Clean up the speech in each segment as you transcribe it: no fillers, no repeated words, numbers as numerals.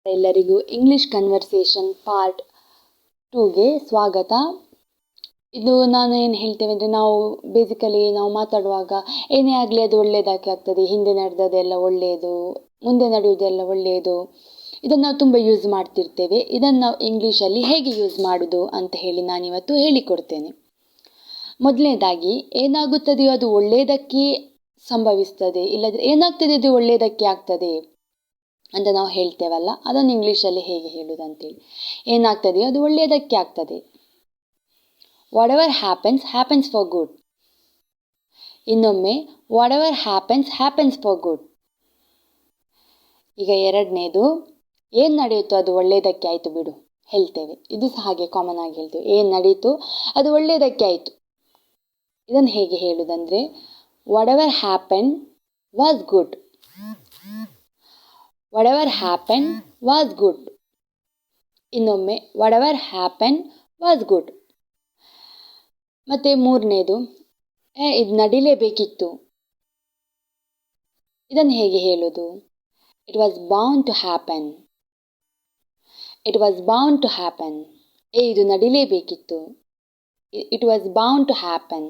ಎಲ್ಲರಿಗೂ English conversation part 2ಗೆ ಸ್ವಾಗತ. ಇದು ನಾನು ಏನು ಹೇಳ್ತೇವೆ ಅಂದರೆ, ನಾವು ಮಾತಾಡುವಾಗ ಏನೇ ಆಗಲಿ ಅದು ಒಳ್ಳೆಯದಕ್ಕೆ ಆಗ್ತದೆ, ಹಿಂದೆ ನಡೆದದೆಲ್ಲ ಒಳ್ಳೆಯದು, ಮುಂದೆ ನಡೆಯುವುದೆಲ್ಲ ಒಳ್ಳೆಯದು, ಇದನ್ನು ನಾವು ತುಂಬ ಯೂಸ್ ಮಾಡ್ತಿರ್ತೇವೆ. ಇದನ್ನು ನಾವು ಇಂಗ್ಲೀಷಲ್ಲಿ ಹೇಗೆ ಯೂಸ್ ಮಾಡೋದು ಅಂತ ಹೇಳಿ ನಾನಿವತ್ತು ಹೇಳಿಕೊಡ್ತೇನೆ. ಮೊದಲನೇದಾಗಿ, ಏನಾಗುತ್ತದೆಯೋ ಅದು ಒಳ್ಳೆಯದಕ್ಕೆ ಸಂಭವಿಸ್ತದೆ, ಇಲ್ಲದ್ರೆ ಏನಾಗ್ತದೆ ಅದು ಒಳ್ಳೆಯದಕ್ಕೆ ಆಗ್ತದೆ ಅಂತ ನಾವು ಹೇಳ್ತೇವಲ್ಲ, ಅದನ್ನು ಇಂಗ್ಲೀಷಲ್ಲಿ ಹೇಗೆ ಹೇಳೋದು ಅಂತೇಳಿ. ಏನಾಗ್ತದೆಯೋ ಅದು ಒಳ್ಳೆಯದಕ್ಕೆ ಆಗ್ತದೆ. Whatever happens happens for good. ಇನ್ನೊಮ್ಮೆ, whatever happens happens for good. ಈಗ ಎರಡನೇದು, ಏನು ನಡೆಯುತ್ತೋ ಅದು ಒಳ್ಳೆಯದಕ್ಕೆ ಆಯಿತು ಬಿಡು ಹೇಳ್ತೇವೆ. ಇದು ಸಹ ಹಾಗೆ ಕಾಮನ್ ಆಗಿ ಹೇಳ್ತೇವೆ, ಏನು ನಡೀತು ಅದು ಒಳ್ಳೆಯದಕ್ಕೆ ಆಯಿತು. ಇದನ್ನು ಹೇಗೆ ಹೇಳುವುದಂದರೆ, whatever happen was good. whatever happened was good. ಇನ್ನೊಮ್ಮೆ, whatever happened was good. ಮತ್ತೆ ಮೂರನೇದು, ಇದು ನಡಿಲೇಬೇಕಿತ್ತು. ಇದನ್ನು ಹೇಗೆ ಹೇಳೋದು? it was bound to happen. it was bound to happen. ಇದು ನಡಿಲೇಬೇಕಿತ್ತು. it was bound to happen.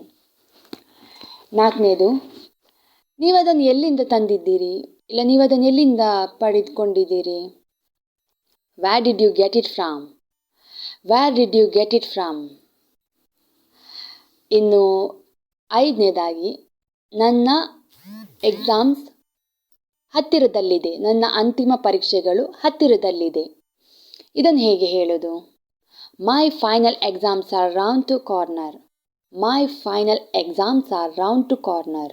ನಾಲ್ಕನೇದು, ನೀವು ಅದನ್ನು ಎಲ್ಲಿಂದ ತಂದಿದ್ದೀರಿ, ಇಲ್ಲ ನೀವು ಅದನ್ನು ಎಲ್ಲಿಂದ ಪಡೆದುಕೊಂಡಿದ್ದೀರಿ. Where did you get it from? Where did you get it from? ಇನ್ನು ಐದನೇದಾಗಿ, ನನ್ನ ಎಕ್ಸಾಮ್ಸ್ ಹತ್ತಿರದಲ್ಲಿದೆ, ನನ್ನ ಅಂತಿಮ ಪರೀಕ್ಷೆಗಳು ಹತ್ತಿರದಲ್ಲಿದೆ. ಇದನ್ನು ಹೇಗೆ ಹೇಳೋದು? My final exams are round to corner. My final exams are round to corner.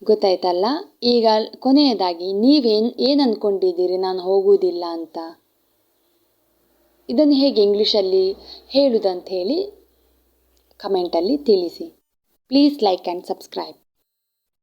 ಗೊತ್ತಾಯ್ತಲ್ಲ? ಈಗ ಕೊನೆಯದಾಗಿ, ಏನು ಅಂದ್ಕೊಂಡಿದ್ದೀರಿ ನಾನು ಹೋಗುವುದಿಲ್ಲ ಅಂತ, ಇದನ್ನು ಹೇಗೆ ಇಂಗ್ಲೀಷಲ್ಲಿ ಹೇಳುವುದಂತ ಹೇಳಿ ಕಮೆಂಟಲ್ಲಿ ತಿಳಿಸಿ. Please like and subscribe.